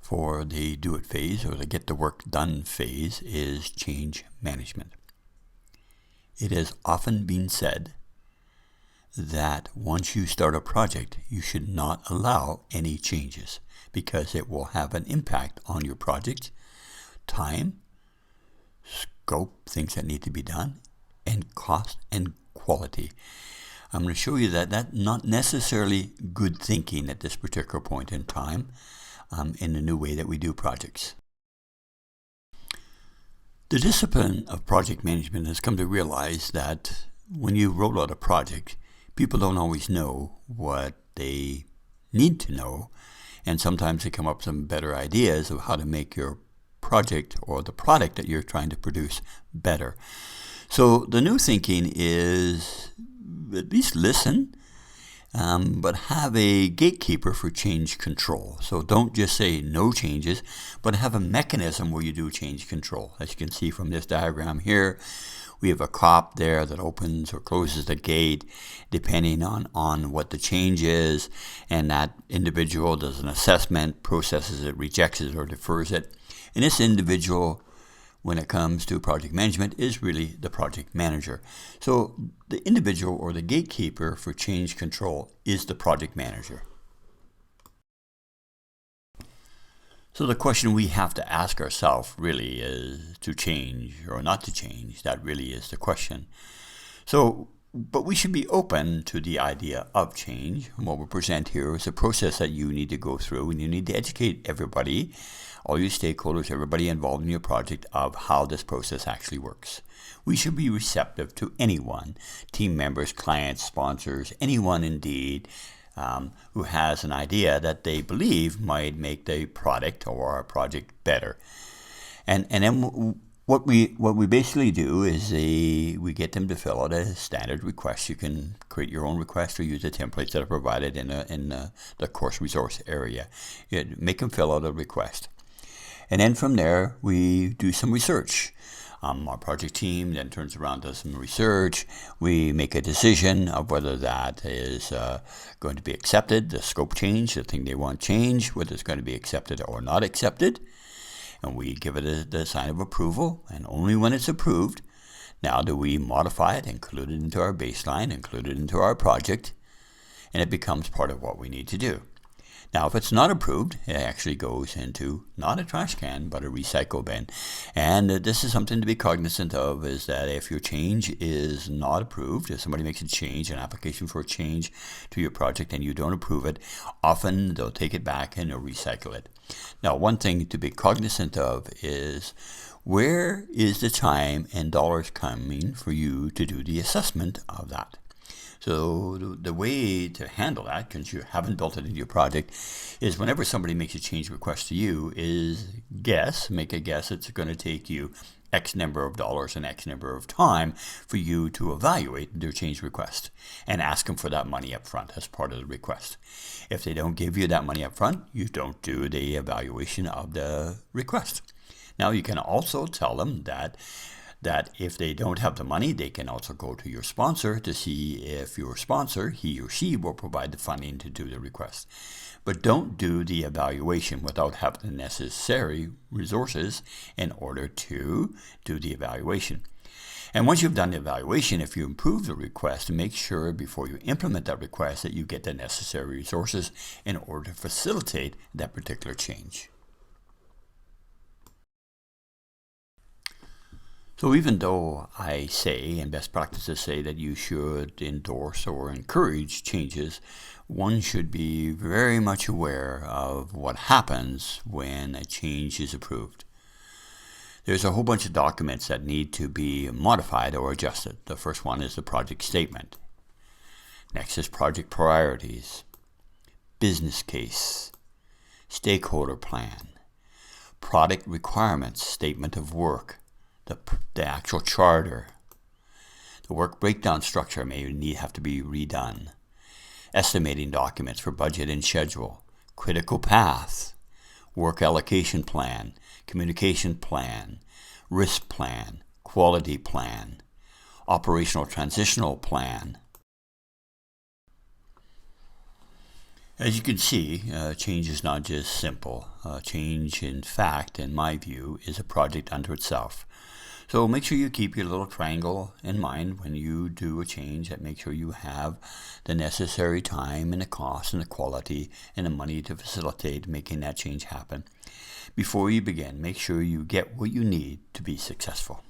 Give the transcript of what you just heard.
for the do it phase or the get the work done phase is change management. It has often been said that once you start a project, you should not allow any changes because it will have an impact on your project, time, scope, things that need to be done, and cost and quality. I'm going to show you that that's not necessarily good thinking at this particular point in time in the new way that we do projects. The discipline of project management has come to realize that when you roll out a project, people don't always know what they need to know, and sometimes they come up with some better ideas of how to make your project or the product that you're trying to produce better. So the new thinking is at least listen, but have a gatekeeper for change control. So don't just say no changes, but have a mechanism where you do change control. As you can see from this diagram here, we have a cop there that opens or closes the gate depending on what the change is, and that individual does an assessment, processes it, rejects it, or defers it. And this individual, when it comes to project management, is really the project manager. So the individual or the gatekeeper for change control is the project manager. So the question we have to ask ourselves really is to change or not to change. That really is the question. But we should be open to the idea of change. And what we present here is a process that you need to go through, and you need to educate everybody, all your stakeholders, everybody involved in your project, of how this process actually works. We should be receptive to anyone, team members, clients, sponsors, anyone indeed, who has an idea that they believe might make the product or our project better. And then what we basically do is we get them to fill out a standard request. You can create your own request or use the templates that are provided in the course resource area. You make them fill out a request. And then from there, we do some research. Our project team then turns around, does some research. We make a decision of whether that is going to be accepted, the scope change, the thing they want changed, whether it's going to be accepted or not accepted. And we give it the sign of approval, and only when it's approved, now do we modify it, include it into our baseline, include it into our project, and it becomes part of what we need to do. Now, if it's not approved, it actually goes into not a trash can, but a recycle bin. And this is something to be cognizant of, is that if your change is not approved, if somebody makes a change, an application for a change to your project, and you don't approve it, often they'll take it back and they'll recycle it. Now, one thing to be cognizant of is, where is the time and dollars coming for you to do the assessment of that? So the way to handle that, because you haven't built it into your project, is whenever somebody makes a change request to you, is make a guess it's going to take you X number of dollars and X number of time for you to evaluate their change request and ask them for that money up front as part of the request. If they don't give you that money up front, you don't do the evaluation of the request. Now, you can also tell them that if they don't have the money, they can also go to your sponsor to see if your sponsor, he or she, will provide the funding to do the request. But don't do the evaluation without having the necessary resources in order to do the evaluation. And once you've done the evaluation, if you improve the request, make sure before you implement that request that you get the necessary resources in order to facilitate that particular change. So even though I say, and best practices say, that you should endorse or encourage changes, one should be very much aware of what happens when a change is approved. There's a whole bunch of documents that need to be modified or adjusted. The first one is the project statement. Next is project priorities, business case, stakeholder plan, product requirements, statement of work, the actual charter. The work breakdown structure may have to be redone. Estimating documents for budget and schedule. Critical path. Work allocation plan. Communication plan. Risk plan. Quality plan. Operational transitional plan. As you can see, change is not just simple. Change, in fact, in my view, is a project unto itself. So make sure you keep your little triangle in mind when you do a change, that make sure you have the necessary time and the cost and the quality and the money to facilitate making that change happen. Before you begin, make sure you get what you need to be successful.